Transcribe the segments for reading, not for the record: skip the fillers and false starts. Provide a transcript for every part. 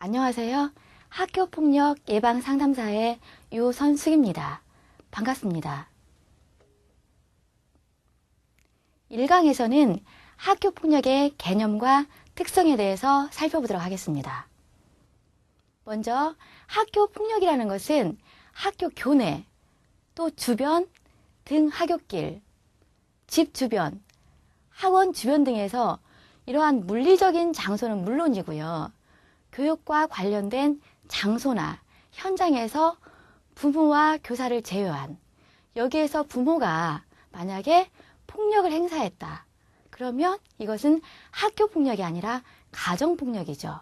안녕하세요. 학교폭력 예방상담사의 유선숙입니다. 반갑습니다. 1강에서는 학교폭력의 개념과 특성에 대해서 살펴보도록 하겠습니다. 먼저 학교폭력이라는 것은 학교 교내, 또 주변 등 학교길, 집 주변, 학원 주변 등에서 이러한 물리적인 장소는 물론이고요. 교육과 관련된 장소나 현장에서 부모와 교사를 제외한 여기에서 부모가 만약에 폭력을 행사했다. 그러면 이것은 학교폭력이 아니라 가정폭력이죠.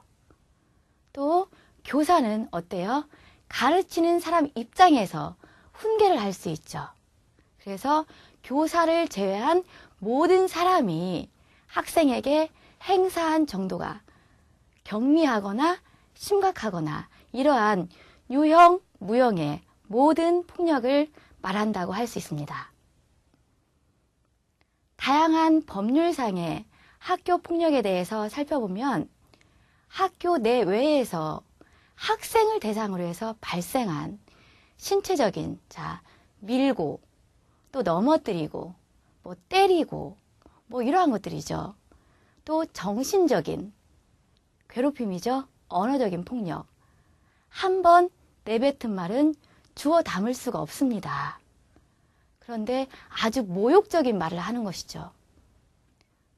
또 교사는 어때요? 가르치는 사람 입장에서 훈계를 할 수 있죠. 그래서 교사를 제외한 모든 사람이 학생에게 행사한 정도가 경미하거나 심각하거나 이러한 유형, 무형의 모든 폭력을 말한다고 할 수 있습니다. 다양한 법률상의 학교 폭력에 대해서 살펴보면 학교 내외에서 학생을 대상으로 해서 발생한 신체적인, 밀고, 또 넘어뜨리고, 때리고, 이러한 것들이죠. 또 정신적인 괴롭힘이죠. 언어적인 폭력. 한 번 내뱉은 말은 주워 담을 수가 없습니다. 그런데 아주 모욕적인 말을 하는 것이죠.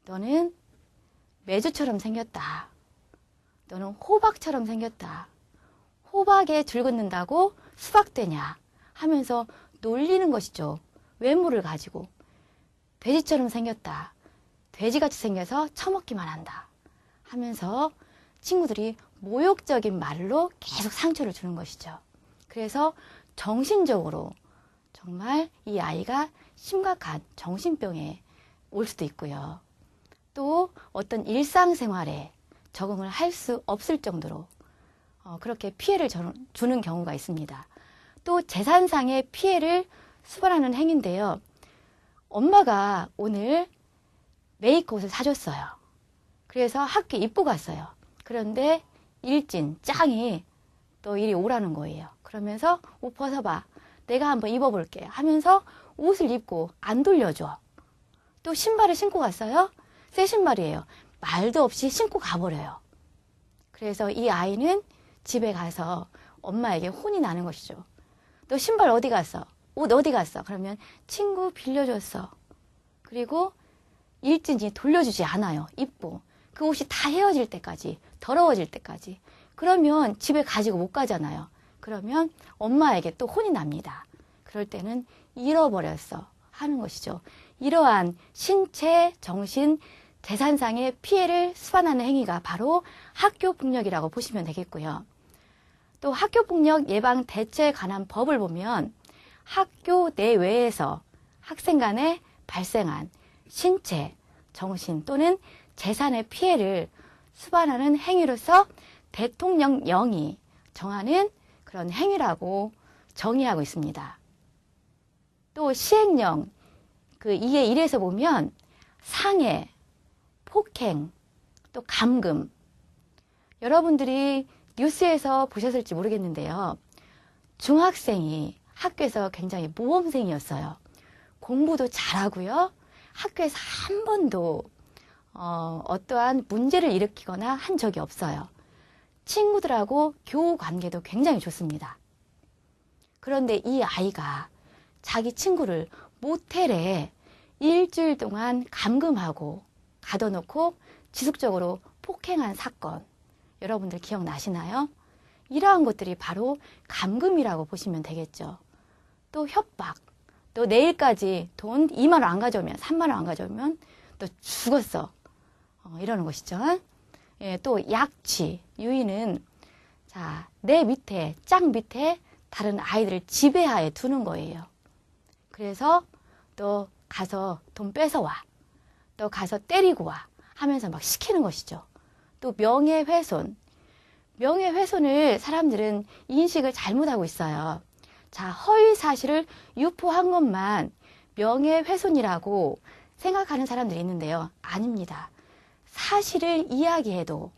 너는 메주처럼 생겼다. 너는 호박처럼 생겼다. 호박에 줄 긋는다고 수박 되냐 하면서 놀리는 것이죠. 외모를 가지고. 돼지처럼 생겼다. 돼지같이 생겨서 처먹기만 한다 하면서 친구들이 모욕적인 말로 계속 상처를 주는 것이죠. 그래서 정신적으로 정말 이 아이가 심각한 정신병에 올 수도 있고요. 또 어떤 일상생활에 적응을 할 수 없을 정도로 그렇게 피해를 주는 경우가 있습니다. 또 재산상의 피해를 수반하는 행위인데요. 엄마가 오늘 메이크업을 사줬어요. 그래서 학교에 입고 갔어요. 그런데 일진, 짱이 또 이리 오라는 거예요. 그러면서 옷 벗어봐. 내가 한번 입어볼게 하면서 옷을 입고 안 돌려줘. 또 신발을 신고 갔어요. 새 신발이에요. 말도 없이 신고 가버려요. 그래서 이 아이는 집에 가서 엄마에게 혼이 나는 것이죠. 너 신발 어디 갔어? 옷 어디 갔어? 그러면 친구 빌려줬어. 그리고 일진이 돌려주지 않아요. 입고. 그 옷이 다 헤어질 때까지, 더러워질 때까지. 그러면 집에 가지고 못 가잖아요. 그러면 엄마에게 또 혼이 납니다. 그럴 때는 잃어버렸어 하는 것이죠. 이러한 신체, 정신, 재산상의 피해를 수반하는 행위가 바로 학교폭력이라고 보시면 되겠고요. 또 학교폭력 예방 대처에 관한 법을 보면 학교 내외에서 학생 간에 발생한 신체, 정신 또는 재산의 피해를 수반하는 행위로서 대통령령이 정하는 그런 행위라고 정의하고 있습니다. 또 시행령, 이에 1에서 보면 상해, 폭행, 또 감금. 여러분들이 뉴스에서 보셨을지 모르겠는데요. 중학생이 학교에서 굉장히 모범생이었어요. 공부도 잘하고요. 학교에서 한 번도 어떠한 문제를 일으키거나 한 적이 없어요. 친구들하고 교우 관계도 굉장히 좋습니다. 그런데 이 아이가 자기 친구를 모텔에 일주일 동안 감금하고 가둬놓고 지속적으로 폭행한 사건, 여러분들 기억나시나요? 이러한 것들이 바로 감금이라고 보시면 되겠죠. 또 협박, 또 내일까지 돈 2만 원 안 가져오면, 3만 원 안 가져오면 너 죽었어. 이러는 것이죠. 예, 또 약취, 유인은 내 밑에, 짝 밑에 다른 아이들을 지배하에 두는 거예요. 그래서 또 가서 돈 뺏어와. 또 가서 때리고 와. 하면서 막 시키는 것이죠. 또 명예훼손. 명예훼손을 사람들은 인식을 잘못하고 있어요. 허위 사실을 유포한 것만 명예훼손이라고 생각하는 사람들이 있는데요. 아닙니다. 사실을 이야기해도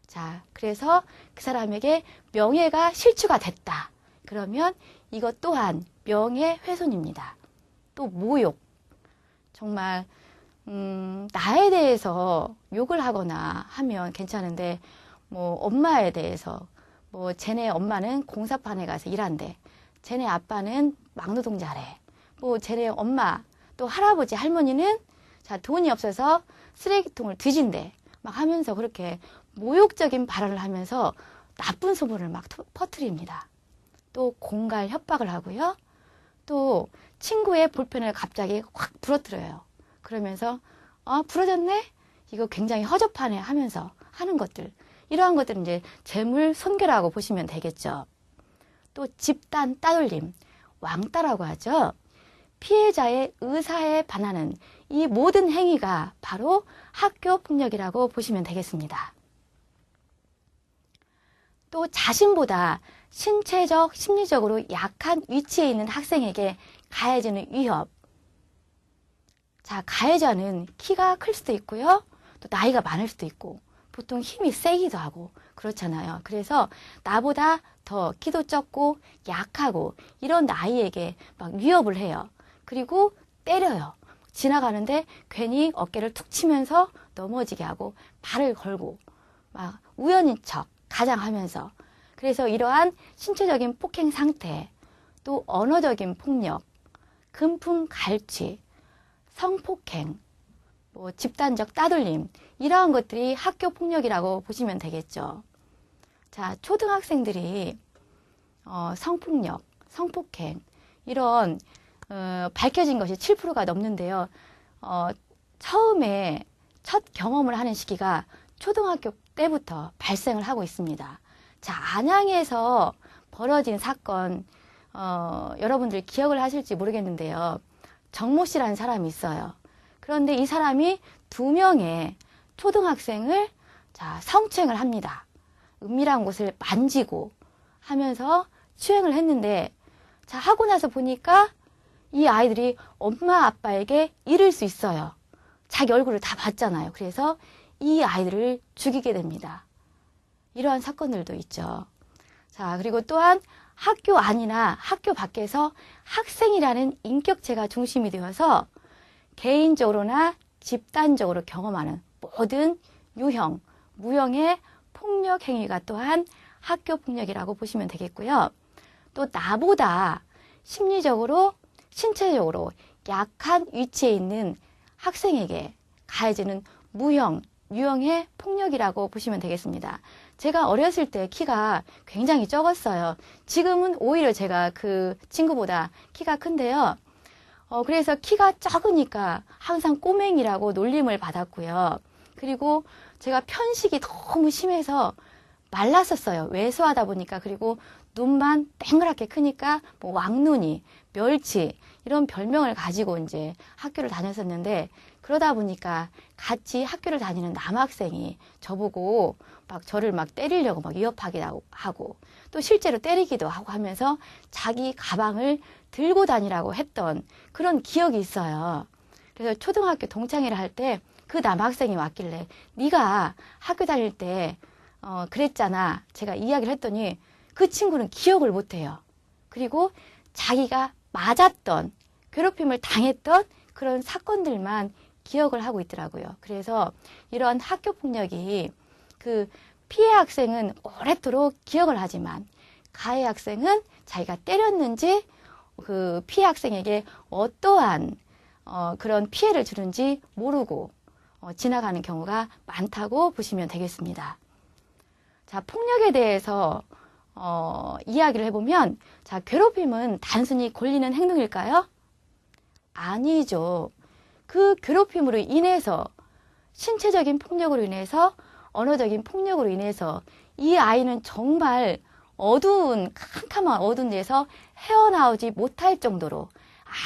자, 그래서 그 사람에게 명예가 실추가 됐다. 그러면 이것 또한 명예훼손입니다. 또 모욕. 정말 나에 대해서 욕을 하거나 하면 괜찮은데 뭐 엄마에 대해서 뭐 쟤네 엄마는 공사판에 가서 일한대. 쟤네 아빠는 막노동 잘해. 뭐 쟤네 엄마 또 할아버지 할머니는 자 돈이 없어서 쓰레기통을 뒤진대. 막 하면서 그렇게 모욕적인 발언을 하면서 나쁜 소문을 막 퍼뜨립니다. 또 공갈 협박을 하고요. 또 친구의 볼펜을 갑자기 확 부러뜨려요. 그러면서 부러졌네? 이거 굉장히 허접하네 하면서 하는 것들. 이러한 것들은 이제 재물 손괴라고 보시면 되겠죠. 또 집단 따돌림, 왕따라고 하죠. 피해자의 의사에 반하는 이 모든 행위가 바로 학교 폭력이라고 보시면 되겠습니다. 또 자신보다 신체적, 심리적으로 약한 위치에 있는 학생에게 가해지는 위협. 자, 가해자는 키가 클 수도 있고요. 또 나이가 많을 수도 있고 보통 힘이 세기도 하고 그렇잖아요. 그래서 나보다 더 키도 적고 약하고 이런 나이에게 막 위협을 해요. 그리고 때려요. 지나가는데 괜히 어깨를 툭 치면서 넘어지게 하고 발을 걸고 막 우연인 척 가장하면서 그래서 이러한 신체적인 폭행 상태 또 언어적인 폭력, 금품 갈취, 성폭행, 뭐 집단적 따돌림 이러한 것들이 학교 폭력이라고 보시면 되겠죠. 자, 초등학생들이 성폭력, 성폭행 이런 밝혀진 것이 7%가 넘는데요. 처음에 첫 경험을 하는 시기가 초등학교 때부터 발생을 하고 있습니다. 자, 안양에서 벌어진 사건 여러분들 기억을 하실지 모르겠는데요. 정모 씨라는 사람이 있어요. 그런데 이 사람이 2명의 초등학생을 자, 성추행을 합니다. 은밀한 곳을 만지고 하면서 추행을 했는데 자, 하고 나서 보니까 이 아이들이 엄마 아빠에게 이를 수 있어요. 자기 얼굴을 다 봤잖아요. 그래서 이 아이들을 죽이게 됩니다. 이러한 사건들도 있죠. 자, 그리고 또한 학교 안이나 학교 밖에서 학생이라는 인격체가 중심이 되어서 개인적으로나 집단적으로 경험하는 모든 유형, 무형의 폭력 행위가 또한 학교 폭력이라고 보시면 되겠고요. 또 나보다 심리적으로, 신체적으로 약한 위치에 있는 학생에게 가해지는 무형, 유형의 폭력이라고 보시면 되겠습니다. 제가 어렸을 때 키가 굉장히 적었어요. 지금은 오히려 제가 그 친구보다 키가 큰데요. 그래서 키가 적으니까 항상 꼬맹이라고 놀림을 받았고요. 그리고 제가 편식이 너무 심해서 말랐었어요. 왜소하다 보니까. 그리고 눈만 땡그랗게 크니까 뭐 왕눈이, 멸치 이런 별명을 가지고 이제 학교를 다녔었는데 그러다 보니까 같이 학교를 다니는 남학생이 저보고 막 저를 막 때리려고 막 위협하기도 하고 또 실제로 때리기도 하고 하면서 자기 가방을 들고 다니라고 했던 그런 기억이 있어요. 그래서 초등학교 동창회를 할 때 그 남학생이 왔길래 네가 학교 다닐 때 그랬잖아. 제가 이야기를 했더니 그 친구는 기억을 못해요. 그리고 자기가 맞았던 괴롭힘을 당했던 그런 사건들만 기억을 하고 있더라고요. 그래서 이런 학교 폭력이 그 피해 학생은 오래도록 기억을 하지만 가해 학생은 자기가 때렸는지 그 피해 학생에게 어떠한 그런 피해를 주는지 모르고 지나가는 경우가 많다고 보시면 되겠습니다. 자, 폭력에 대해서 이야기를 해보면 자, 괴롭힘은 단순히 권리는 행동일까요? 아니죠. 그 괴롭힘으로 인해서 신체적인 폭력으로 인해서 언어적인 폭력으로 인해서 이 아이는 정말 어두운 캄캄한 어두운 데서 헤어나오지 못할 정도로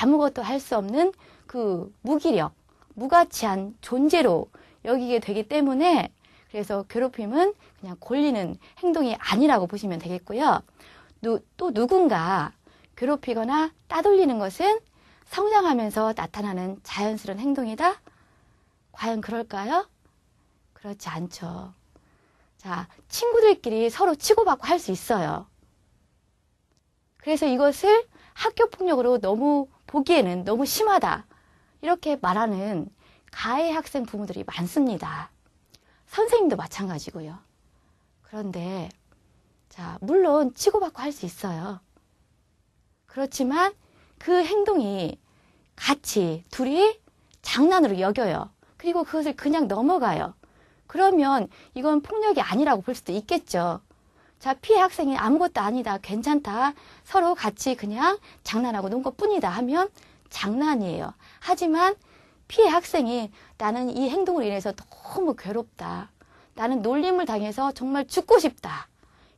아무것도 할 수 없는 그 무기력, 무가치한 존재로 여기게 되기 때문에 그래서 괴롭힘은 그냥 권리는 행동이 아니라고 보시면 되겠고요. 또 누군가 괴롭히거나 따돌리는 것은 성장하면서 나타나는 자연스러운 행동이다? 과연 그럴까요? 그렇지 않죠. 자, 친구들끼리 서로 치고받고 할 수 있어요. 그래서 이것을 학교 폭력으로 너무 보기에는 너무 심하다. 이렇게 말하는 가해 학생 부모들이 많습니다. 선생님도 마찬가지고요. 그런데 자, 물론 치고받고 할 수 있어요. 그렇지만 그 행동이 같이 둘이 장난으로 여겨요. 그리고 그것을 그냥 넘어가요. 그러면 이건 폭력이 아니라고 볼 수도 있겠죠. 자, 피해 학생이 아무것도 아니다, 괜찮다, 서로 같이 그냥 장난하고 논 것뿐이다 하면 장난이에요. 하지만 피해 학생이 나는 이 행동으로 인해서 너무 괴롭다, 나는 놀림을 당해서 정말 죽고 싶다,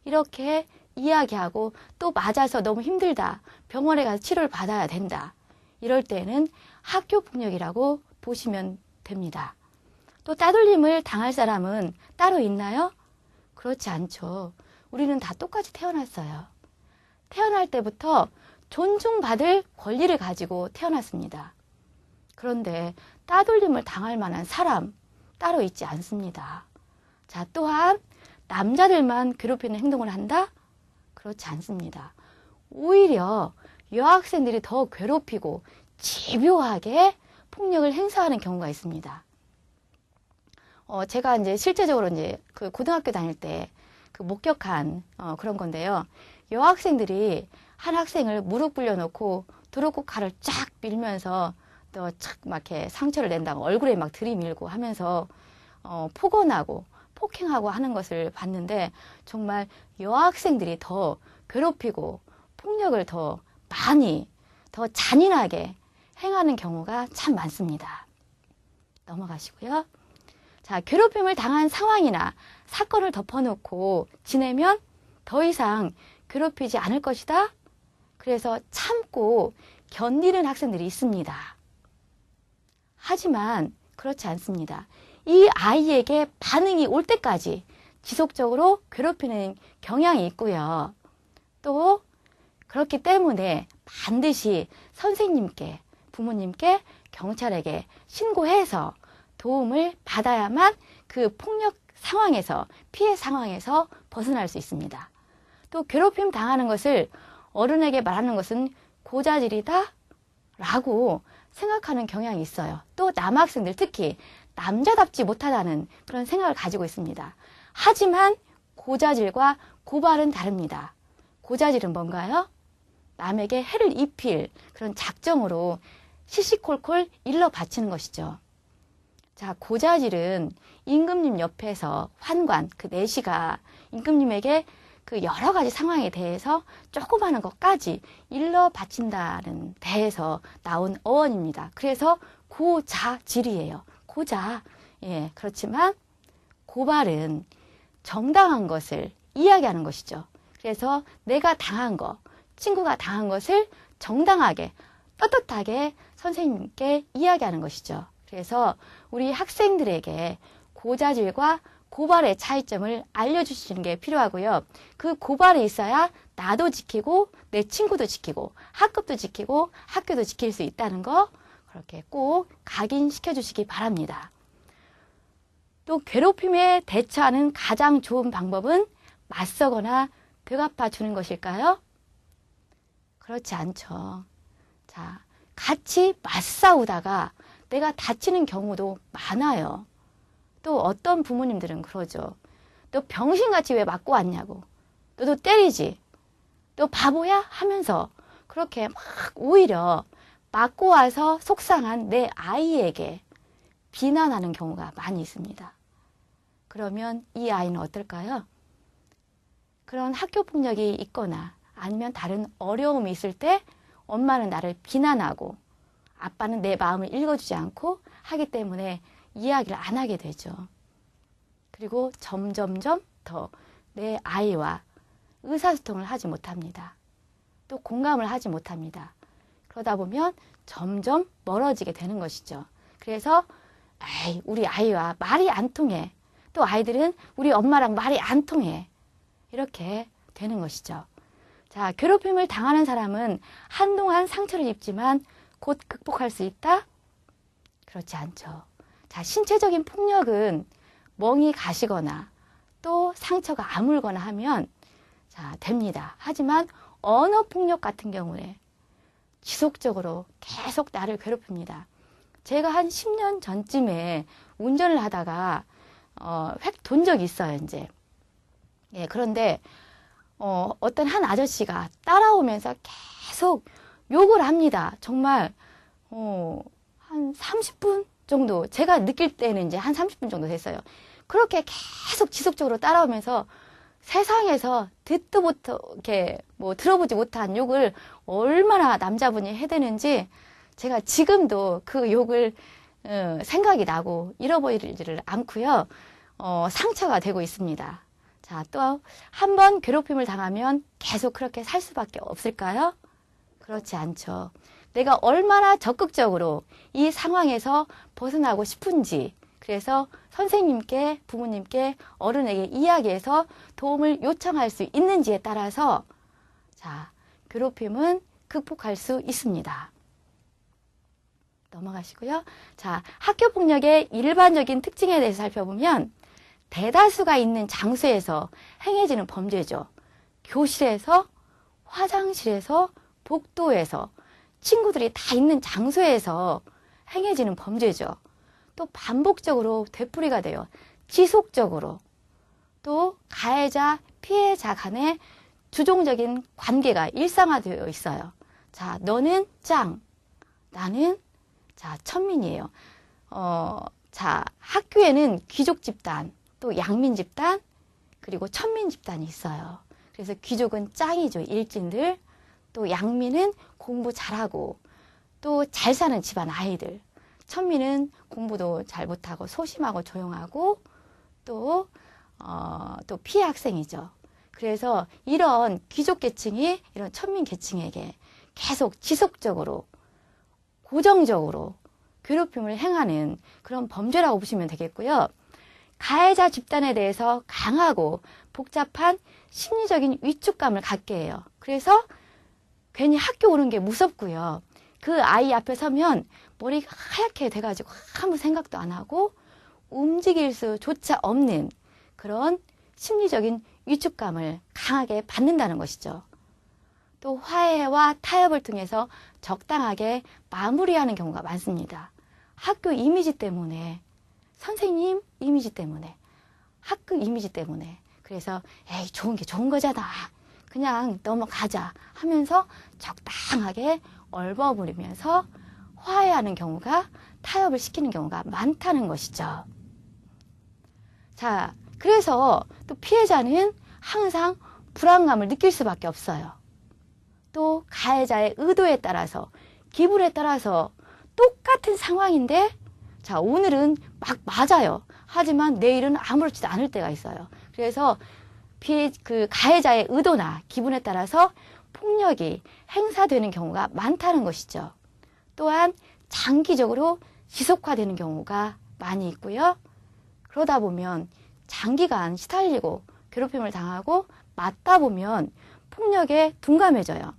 이렇게 이야기하고 또 맞아서 너무 힘들다, 병원에 가서 치료를 받아야 된다, 이럴 때는 학교 폭력이라고 보시면 됩니다. 또 따돌림을 당할 사람은 따로 있나요? 그렇지 않죠. 우리는 다 똑같이 태어났어요. 태어날 때부터 존중받을 권리를 가지고 태어났습니다. 그런데 따돌림을 당할 만한 사람 따로 있지 않습니다. 자, 또한 남자들만 괴롭히는 행동을 한다? 그렇지 않습니다. 오히려 여학생들이 더 괴롭히고 집요하게 폭력을 행사하는 경우가 있습니다. 제가 이제 실제적으로 이제 그 고등학교 다닐 때 그 목격한 그런 건데요. 여학생들이 한 학생을 무릎 꿇려놓고 도로국 칼을 쫙 밀면서 또 착 막 이렇게 상처를 낸다고 얼굴에 막 들이밀고 하면서 폭언하고 폭행하고 하는 것을 봤는데 정말 여학생들이 더 괴롭히고 폭력을 더 많이 더 잔인하게 행하는 경우가 참 많습니다. 넘어가시고요. 자, 괴롭힘을 당한 상황이나 사건을 덮어놓고 지내면 더 이상 괴롭히지 않을 것이다. 그래서 참고 견디는 학생들이 있습니다. 하지만 그렇지 않습니다. 이 아이에게 반응이 올 때까지 지속적으로 괴롭히는 경향이 있고요. 또 그렇기 때문에 반드시 선생님께, 부모님께, 경찰에게 신고해서 도움을 받아야만 그 폭력 상황에서, 피해 상황에서 벗어날 수 있습니다. 또 괴롭힘 당하는 것을 어른에게 말하는 것은 고자질이다 라고 생각하는 경향이 있어요. 또 남학생들, 특히 남자답지 못하다는 그런 생각을 가지고 있습니다. 하지만 고자질과 고발은 다릅니다. 고자질은 뭔가요? 남에게 해를 입힐 그런 작정으로 시시콜콜 일러 바치는 것이죠. 자, 고자질은 임금님 옆에서 환관, 그 내시가 임금님에게 그 여러 가지 상황에 대해서 조그마한 것까지 일러 바친다는 데에서 나온 어원입니다. 그래서 고자질이에요. 고자. 예, 그렇지만 고발은 정당한 것을 이야기하는 것이죠. 그래서 내가 당한 거, 친구가 당한 것을 정당하게, 떳떳하게 선생님께 이야기하는 것이죠. 그래서 우리 학생들에게 고자질과 고발의 차이점을 알려주시는 게 필요하고요. 그 고발이 있어야 나도 지키고 내 친구도 지키고 학급도 지키고 학교도 지킬 수 있다는 거 그렇게 꼭 각인시켜 주시기 바랍니다. 또 괴롭힘에 대처하는 가장 좋은 방법은 맞서거나 되갚아 주는 것일까요? 그렇지 않죠. 자, 같이 맞싸우다가 내가 다치는 경우도 많아요. 또 어떤 부모님들은 그러죠. 너 병신같이 왜 맞고 왔냐고. 너도 때리지. 너 바보야? 하면서 그렇게 막 오히려 맞고 와서 속상한 내 아이에게 비난하는 경우가 많이 있습니다. 그러면 이 아이는 어떨까요? 그런 학교 폭력이 있거나 아니면 다른 어려움이 있을 때 엄마는 나를 비난하고 아빠는 내 마음을 읽어주지 않고 하기 때문에 이야기를 안 하게 되죠. 그리고 점점점 더 내 아이와 의사소통을 하지 못합니다. 또 공감을 하지 못합니다. 그러다 보면 점점 멀어지게 되는 것이죠. 그래서 에이, 우리 아이와 말이 안 통해. 또 아이들은 우리 엄마랑 말이 안 통해. 이렇게 되는 것이죠. 자, 괴롭힘을 당하는 사람은 한동안 상처를 입지만 곧 극복할 수 있다? 그렇지 않죠. 자, 신체적인 폭력은 멍이 가시거나 또 상처가 아물거나 하면 자, 됩니다. 하지만 언어폭력 같은 경우에 지속적으로 계속 나를 괴롭힙니다. 제가 한 10년 전쯤에 운전을 하다가 획 돈 적이 있어요, 이제. 예, 그런데 어떤 한 아저씨가 따라오면서 계속 욕을 합니다. 정말 한 30분 정도, 제가 느낄 때는 이제 한 30분 정도 됐어요. 그렇게 계속 지속적으로 따라오면서 세상에서 듣도 못하게 뭐 들어보지 못한 욕을 얼마나 남자분이 해대는지 제가 지금도 그 욕을 생각이 나고 잃어버리지를 않고요. 상처가 되고 있습니다. 자, 또 한 번 괴롭힘을 당하면 계속 그렇게 살 수밖에 없을까요? 그렇지 않죠. 내가 얼마나 적극적으로 이 상황에서 벗어나고 싶은지, 그래서 선생님께, 부모님께, 어른에게 이야기해서 도움을 요청할 수 있는지에 따라서 자, 괴롭힘은 극복할 수 있습니다. 넘어가시고요. 자, 학교 폭력의 일반적인 특징에 대해서 살펴보면 대다수가 있는 장소에서 행해지는 범죄죠. 교실에서, 화장실에서, 복도에서, 친구들이 다 있는 장소에서 행해지는 범죄죠. 또 반복적으로 되풀이가 돼요. 지속적으로. 또 가해자, 피해자 간의 주종적인 관계가 일상화되어 있어요. 자, 너는 짱, 나는 자, 천민이에요. 자, 학교에는 귀족 집단, 또 양민 집단, 그리고 천민 집단이 있어요. 그래서 귀족은 짱이죠, 일진들. 또 양민은 공부 잘하고, 또 잘 사는 집안 아이들. 천민은 공부도 잘 못하고, 소심하고 조용하고, 또 피해 학생이죠. 그래서 이런 귀족 계층이 이런 천민 계층에게 계속 지속적으로 고정적으로 괴롭힘을 행하는 그런 범죄라고 보시면 되겠고요. 가해자 집단에 대해서 강하고 복잡한 심리적인 위축감을 갖게 해요. 그래서 괜히 학교 오는 게 무섭고요. 그 아이 앞에 서면 머리가 하얗게 돼가지고 아무 생각도 안 하고 움직일 수조차 없는 그런 심리적인 위축감을 강하게 받는다는 것이죠. 또 화해와 타협을 통해서 적당하게 마무리하는 경우가 많습니다. 학교 이미지 때문에, 선생님 이미지 때문에, 학교 이미지 때문에. 그래서 에이, 좋은 게 좋은 거잖아. 그냥 넘어가자 하면서 적당하게 얼버무리면서 화해하는 경우가, 타협을 시키는 경우가 많다는 것이죠. 자, 그래서 또 피해자는 항상 불안감을 느낄 수밖에 없어요. 또 가해자의 의도에 따라서, 기분에 따라서 똑같은 상황인데 자, 오늘은 막 맞아요. 하지만 내일은 아무렇지도 않을 때가 있어요. 그래서 그 가해자의 의도나 기분에 따라서 폭력이 행사되는 경우가 많다는 것이죠. 또한 장기적으로 지속화되는 경우가 많이 있고요. 그러다 보면 장기간 시달리고 괴롭힘을 당하고 맞다 보면 폭력에 둔감해져요.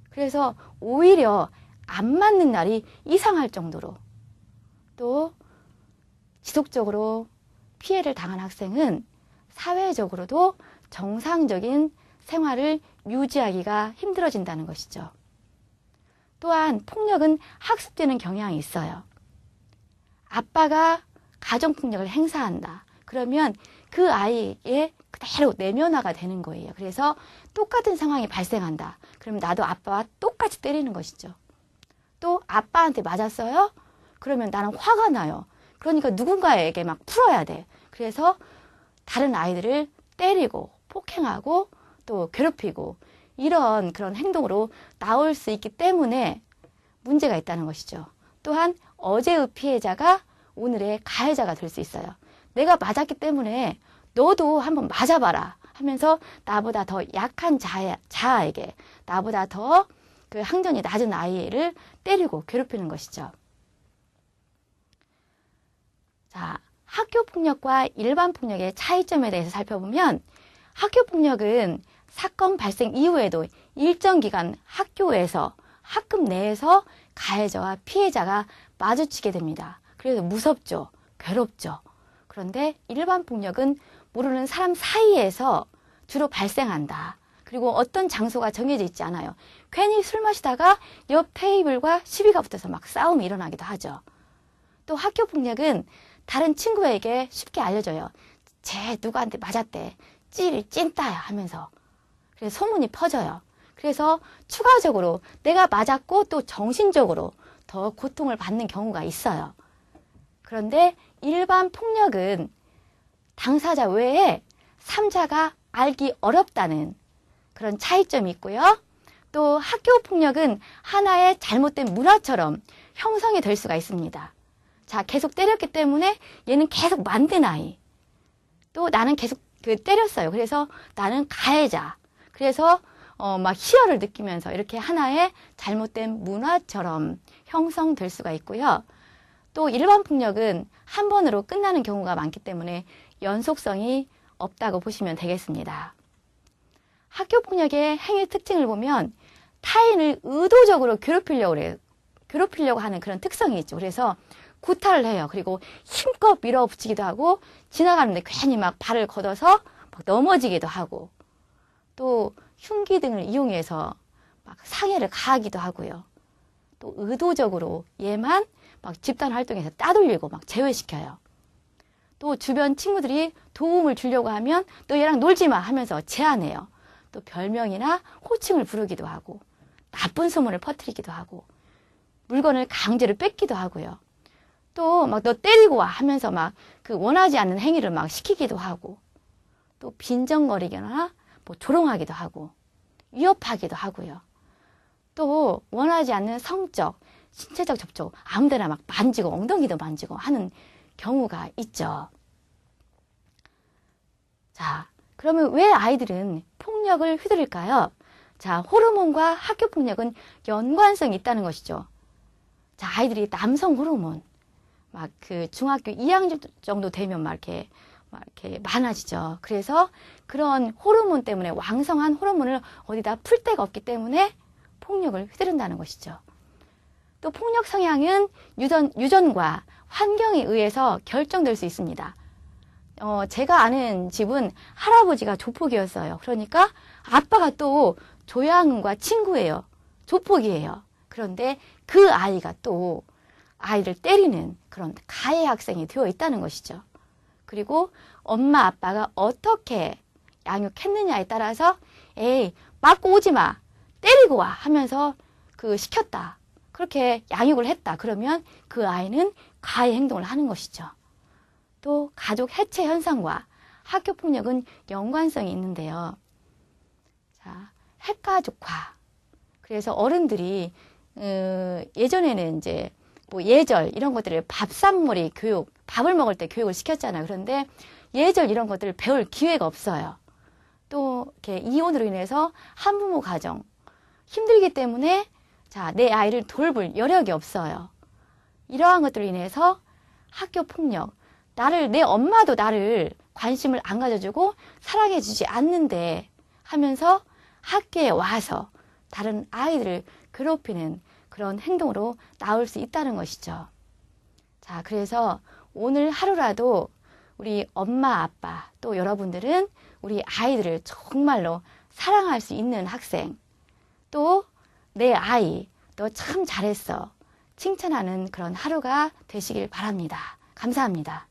그래서 오히려 안 맞는 날이 이상할 정도로, 또 지속적으로 피해를 당한 학생은 사회적으로도 정상적인 생활을 유지하기가 힘들어진다는 것이죠. 또한 폭력은 학습되는 경향이 있어요. 아빠가 가정폭력을 행사한다. 그러면 그 아이의 그대로 내면화가 되는 거예요. 그래서 똑같은 상황이 발생한다. 그럼 나도 아빠와 똑같이 때리는 것이죠. 또 아빠한테 맞았어요? 그러면 나는 화가 나요. 그러니까 누군가에게 막 풀어야 돼. 그래서 다른 아이들을 때리고 폭행하고 또 괴롭히고 이런 그런 행동으로 나올 수 있기 때문에 문제가 있다는 것이죠. 또한 어제의 피해자가 오늘의 가해자가 될 수 있어요. 내가 맞았기 때문에 너도 한번 맞아봐라 하면서 나보다 더 약한 자아에게, 나보다 더 그 학년이 낮은 아이를 때리고 괴롭히는 것이죠. 자, 학교 폭력과 일반 폭력의 차이점에 대해서 살펴보면 학교 폭력은 사건 발생 이후에도 일정 기간 학교에서, 학급 내에서 가해자와 피해자가 마주치게 됩니다. 그래서 무섭죠. 괴롭죠. 그런데 일반 폭력은 모르는 사람 사이에서 주로 발생한다. 그리고 어떤 장소가 정해져 있지 않아요. 괜히 술 마시다가 옆 테이블과 시비가 붙어서 막 싸움이 일어나기도 하죠. 또 학교 폭력은 다른 친구에게 쉽게 알려져요. 쟤 누구한테 맞았대. 찐따야 하면서. 그래서 소문이 퍼져요. 그래서 추가적으로 내가 맞았고 또 정신적으로 더 고통을 받는 경우가 있어요. 그런데 일반 폭력은 당사자 외에 3자가 알기 어렵다는 그런 차이점이 있고요. 또 학교 폭력은 하나의 잘못된 문화처럼 형성이 될 수가 있습니다. 자, 계속 때렸기 때문에 얘는 계속 만든 아이. 또 나는 계속 때렸어요. 그래서 나는 가해자. 그래서 막 희열을 느끼면서 이렇게 하나의 잘못된 문화처럼 형성될 수가 있고요. 또 일반 폭력은 한 번으로 끝나는 경우가 많기 때문에 연속성이 없다고 보시면 되겠습니다. 학교 폭력의 행위 특징을 보면 타인을 의도적으로 괴롭히려고 하는 그런 특성이 있죠. 그래서 구타를 해요. 그리고 힘껏 밀어붙이기도 하고 지나가는데 괜히 막 발을 걷어서 막 넘어지기도 하고 또 흉기 등을 이용해서 막 상해를 가하기도 하고요. 또 의도적으로 얘만 막 집단 활동에서 따돌리고 막 제외시켜요. 또 주변 친구들이 도움을 주려고 하면 너 얘랑 놀지 마 하면서 제한해요. 또 별명이나 호칭을 부르기도 하고 나쁜 소문을 퍼뜨리기도 하고 물건을 강제로 뺏기도 하고요. 또 막 너 때리고 와 하면서 막 그 원하지 않는 행위를 막 시키기도 하고 또 빈정거리거나 뭐 조롱하기도 하고 위협하기도 하고요. 또 원하지 않는 성적, 신체적 접촉 아무데나 막 만지고 엉덩이도 만지고 하는 경우가 있죠. 자, 그러면 왜 아이들은 폭력을 휘두를까요? 자, 호르몬과 학교 폭력은 연관성이 있다는 것이죠. 자, 아이들이 남성 호르몬 막 그 중학교 2학년 정도 되면 막 이렇게 많아지죠. 그래서 그런 호르몬 때문에 왕성한 호르몬을 어디다 풀 데가 없기 때문에 폭력을 휘두른다는 것이죠. 또 폭력 성향은 유전과 환경에 의해서 결정될 수 있습니다. 제가 아는 집은 할아버지가 조폭이었어요. 그러니까 아빠가 또 조양과 친구예요. 조폭이에요. 그런데 그 아이가 또 아이를 때리는 그런 가해 학생이 되어 있다는 것이죠. 그리고 엄마 아빠가 어떻게 양육했느냐에 따라서 에이 맞고 오지 마 때리고 와 하면서 시켰다. 그렇게 양육을 했다. 그러면 그 아이는 가해 행동을 하는 것이죠. 또 가족 해체 현상과 학교 폭력은 연관성이 있는데요. 자, 핵가족화. 그래서 어른들이 예전에는 이제 뭐 예절 이런 것들을 밥상머리 교육, 밥을 먹을 때 교육을 시켰잖아요. 그런데 예절 이런 것들을 배울 기회가 없어요. 또 이렇게 이혼으로 인해서 한부모 가정 힘들기 때문에 자, 내 아이를 돌볼 여력이 없어요. 이러한 것들로 인해서 학교 폭력, 내 엄마도 나를 관심을 안 가져주고 사랑해주지 않는데 하면서 학교에 와서 다른 아이들을 괴롭히는 그런 행동으로 나올 수 있다는 것이죠. 자, 그래서 오늘 하루라도 우리 엄마, 아빠, 또 여러분들은 우리 아이들을 정말로 사랑할 수 있는 학생, 또 내 아이, 너 참 잘했어. 칭찬하는 그런 하루가 되시길 바랍니다. 감사합니다.